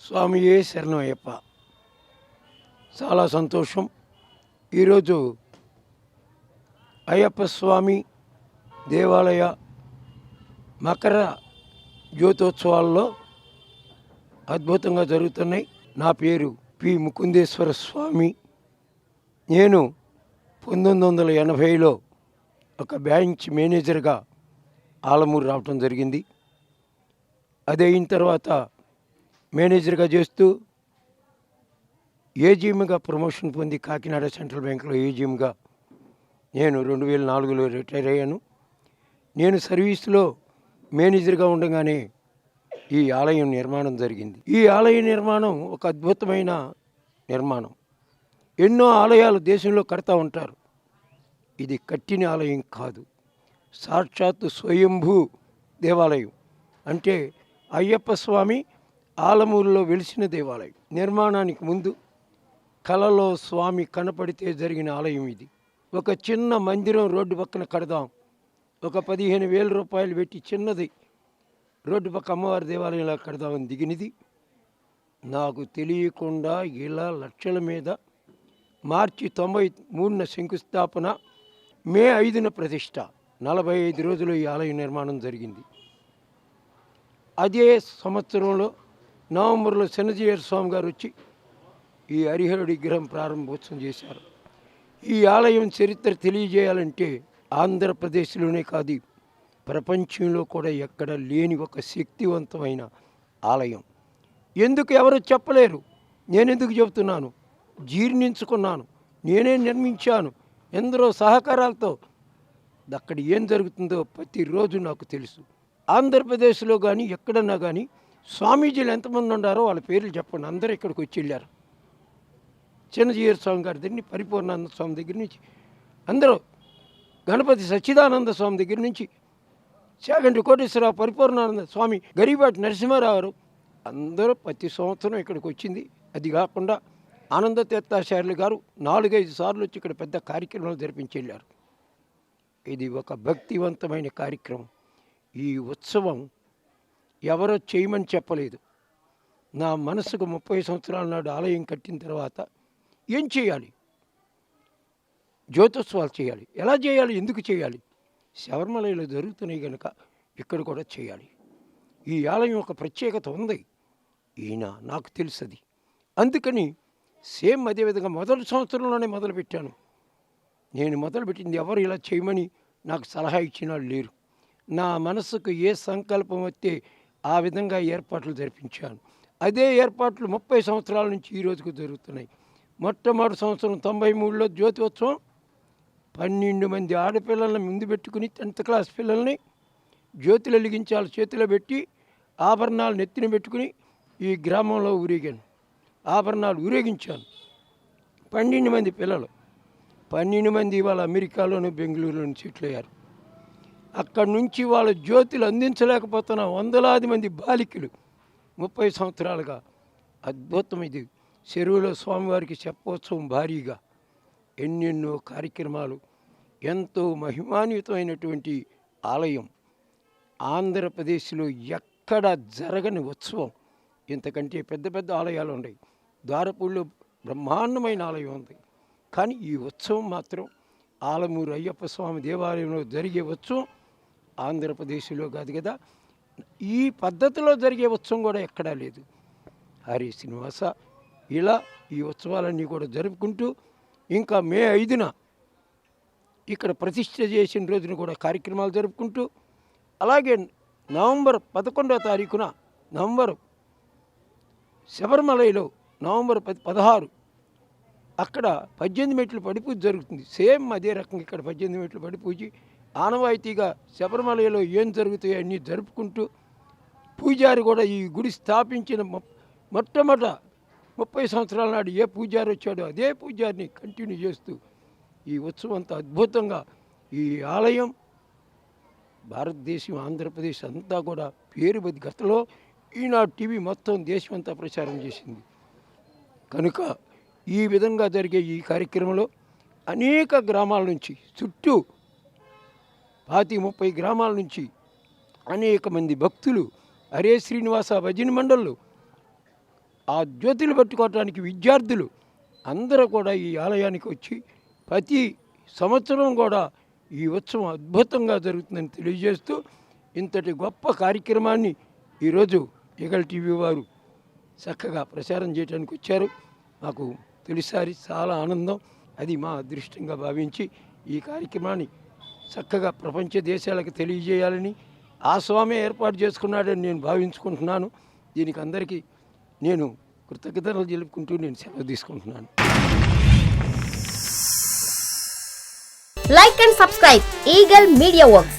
స్వామియే శరణమయ్యప్ప. చాలా సంతోషం. ఈరోజు అయ్యప్ప స్వామి దేవాలయ మకర జ్యోతోత్సవాల్లో అద్భుతంగా జరుగుతున్నాయి. నా పేరు పి ముకుందేశ్వర స్వామి. నేను 1980లో ఒక బ్యాంక్ మేనేజర్గా ఆలమూరు రావటం జరిగింది. అది అయిన తర్వాత మేనేజర్గా చేస్తూ ఏజీఎంగా ప్రమోషన్ పొంది కాకినాడ సెంట్రల్ బ్యాంకులో ఏజీఎంగా నేను 2004లో రిటైర్ అయ్యాను. నేను సర్వీస్లో మేనేజర్గా ఉండగానే ఈ ఆలయం నిర్మాణం జరిగింది. ఈ ఆలయ నిర్మాణం ఒక అద్భుతమైన నిర్మాణం. ఎన్నో ఆలయాలు దేశంలో కడతా ఉంటారు. ఇది కట్టిన ఆలయం కాదు, సాక్షాత్తు స్వయంభూ దేవాలయం. అంటే అయ్యప్ప స్వామి ఆలమూరులో వెలిసిన దేవాలయం. నిర్మాణానికి ముందు కలలో స్వామి కనపడితే జరిగిన ఆలయం ఇది. ఒక చిన్న మందిరం రోడ్డు పక్కన కడదాం, ఒక 15,000 రూపాయలు పెట్టి చిన్నది రోడ్డు పక్క అమ్మవారి దేవాలయంలో కడదామని దిగినది. నాకు తెలియకుండా ఇలా లక్షల మీద మార్చి 93న శంకుస్థాపన, మే 5న ప్రతిష్ట, 45 రోజులు ఈ ఆలయ నిర్మాణం జరిగింది. అదే సంవత్సరంలో నవంబర్లో శనజీయర్ స్వామి గారు వచ్చి ఈ హరిహర విగ్రహం ప్రారంభోత్సవం చేశారు. ఈ ఆలయం చరిత్ర తెలియజేయాలంటే ఆంధ్రప్రదేశ్లోనే కాదు, ప్రపంచంలో కూడా ఎక్కడ లేని ఒక శక్తివంతమైన ఆలయం. ఎందుకు ఎవరు చెప్పలేరు, నేనెందుకు చెబుతున్నాను? జీర్ణించుకున్నాను, నేనే నిర్మించాను, ఎందరో సహకారాలతో. అక్కడ ఏం జరుగుతుందో ప్రతిరోజు నాకు తెలుసు. ఆంధ్రప్రదేశ్లో కానీ ఎక్కడన్నా కానీ స్వామీజీలు ఎంతమంది ఉన్నారో వాళ్ళ పేర్లు చెప్పండి. అందరూ ఇక్కడికి వచ్చి వెళ్ళారు. చిన్నజీయర్ స్వామి గారి దగ్గర నుంచి, పరిపూర్ణానంద స్వామి దగ్గర నుంచి, అందరూ గణపతి సచ్చిదానంద స్వామి దగ్గర నుంచి, చాగంటి కోటేశ్వరరావు, పరిపూర్ణానంద స్వామి, గరీబాటి నరసింహారావు గారు, అందరూ ప్రతి సంవత్సరం ఇక్కడికి వచ్చింది. అది కాకుండా ఆనంద తీర్థాచార్యులు గారు 4-5 సార్లు వచ్చి ఇక్కడ పెద్ద కార్యక్రమాలు జరిపించి వెళ్ళారు. ఇది ఒక భక్తివంతమైన కార్యక్రమం. ఈ ఉత్సవం ఎవరో చేయమని చెప్పలేదు. నా మనసుకు 30 సంవత్సరాల నాడు ఆలయం కట్టిన తర్వాత ఏం చేయాలి? జ్యోతిోత్సవాలు చేయాలి. ఎలా చేయాలి? ఎందుకు చేయాలి? శబరిమలలో జరుగుతున్నాయి కనుక ఇక్కడ కూడా చేయాలి. ఈ ఆలయం ఒక ప్రత్యేకత ఉంది. ఈయన నాకు తెలుసది. అందుకని సేమ్ అదేవిధంగా మొదటి సంవత్సరంలోనే మొదలుపెట్టాను. నేను మొదలుపెట్టింది ఎవరు ఇలా చేయమని నాకు సలహా ఇచ్చిన వాళ్ళు లేరు. నా మనసుకు ఏ సంకల్పం వస్తే ఆ విధంగా ఏర్పాట్లు జరిపించాను. అదే ఏర్పాట్లు 30 సంవత్సరాల నుంచి ఈ రోజుకు జరుగుతున్నాయి. మొట్టమొదటి సంవత్సరం 93లో జ్యోతిోత్సవం 12 మంది ఆడపిల్లల్ని ముందు పెట్టుకుని 10th క్లాస్ పిల్లల్ని జ్యోతులు వెలిగించాలి, చేతిలో పెట్టి ఆభరణాలు నెత్తిన పెట్టుకుని ఈ గ్రామంలో ఊరేగాను. ఆభరణాలు ఊరేగించాను. 12 మంది పిల్లలు, 12 మంది ఇవాళ అమెరికాలోను బెంగళూరులోను సెటిల్ అయ్యారు. అక్కడి నుంచి వాళ్ళ జ్యోతులు అందించలేకపోతున్న వందలాది మంది బాలికలు 30 సంవత్సరాలుగా. అద్భుతం ఇది. చెరువులో స్వామివారికి చెప్పోత్సవం భారీగా, ఎన్నెన్నో కార్యక్రమాలు, ఎంతో మహిమాన్వితమైనటువంటి ఆలయం. ఆంధ్రప్రదేశ్లో ఎక్కడ జరగని ఉత్సవం. ఇంతకంటే పెద్ద పెద్ద ఆలయాలు ఉన్నాయి. ద్వారపూడిలో బ్రహ్మాండమైన ఆలయం ఉంది. కానీ ఈ ఉత్సవం మాత్రం ఆలమూరు అయ్యప్ప స్వామి దేవాలయంలో జరిగే ఉత్సవం ఆంధ్రప్రదేశ్లో కాదు కదా. ఈ పద్ధతిలో జరిగే ఉత్సవం కూడా ఎక్కడా లేదు. హరి శ్రీనివాస ఇలా ఈ ఉత్సవాలన్నీ కూడా జరుపుకుంటూ, ఇంకా మే 5న ఇక్కడ ప్రతిష్ఠ చేసిన రోజున కూడా కార్యక్రమాలు జరుపుకుంటూ, అలాగే నవంబర్ 11వ తారీఖున శబరిమలలో నవంబర్ 16 అక్కడ 18 మెట్లు పడిపూజ జరుగుతుంది. సేమ్ అదే రకంగా ఇక్కడ 18 మెట్లు పడిపూజి ఆనవాయితీగా శబరిమలలో ఏం జరుగుతాయో అన్నీ జరుపుకుంటూ, పూజారి కూడా ఈ గుడి స్థాపించిన మొట్టమొదట 30 సంవత్సరాల నాడు ఏ పూజారి వచ్చాడో అదే పూజారిని కంటిన్యూ చేస్తూ ఈ ఉత్సవం అంతా అద్భుతంగా. ఈ ఆలయం భారతదేశం, ఆంధ్రప్రదేశ్ అంతా కూడా పేరు బది. గతంలో ఈనాడు టీవీ మొత్తం దేశం అంతా ప్రచారం చేసింది. కనుక ఈ విధంగా జరిగే ఈ కార్యక్రమంలో అనేక గ్రామాల నుంచి, చుట్టూ 25-30 గ్రామాల నుంచి అనేక మంది భక్తులు, హరే శ్రీనివాస భజన మండళ్ళు, ఆ జ్యోతులు పట్టుకోవటానికి విద్యార్థులు అందరూ కూడా ఈ ఆలయానికి వచ్చి ప్రతి సంవత్సరం కూడా ఈ ఉత్సవం అద్భుతంగా జరుగుతుందని తెలియజేస్తూ ఇంతటి గొప్ప కార్యక్రమాన్ని ఈరోజు ఈగల్ టీవీ వారు చక్కగా ప్రచారం చేయడానికి వచ్చారు. మాకు తొలిసారి చాలా ఆనందం. అది మా అదృష్టంగా భావించి ఈ కార్యక్రమాన్ని చక్కగా ప్రపంచ దేశాలకు తెలియజేయాలని ఆ స్వామి ఏర్పాటు చేసుకున్నాడని నేను భావించుకుంటున్నాను. దీనికి అందరికీ నేను కృతజ్ఞతలు తెలుపుకుంటూ నేను సెలవు తీసుకుంటున్నాను. Like and subscribe Eagle Media Works.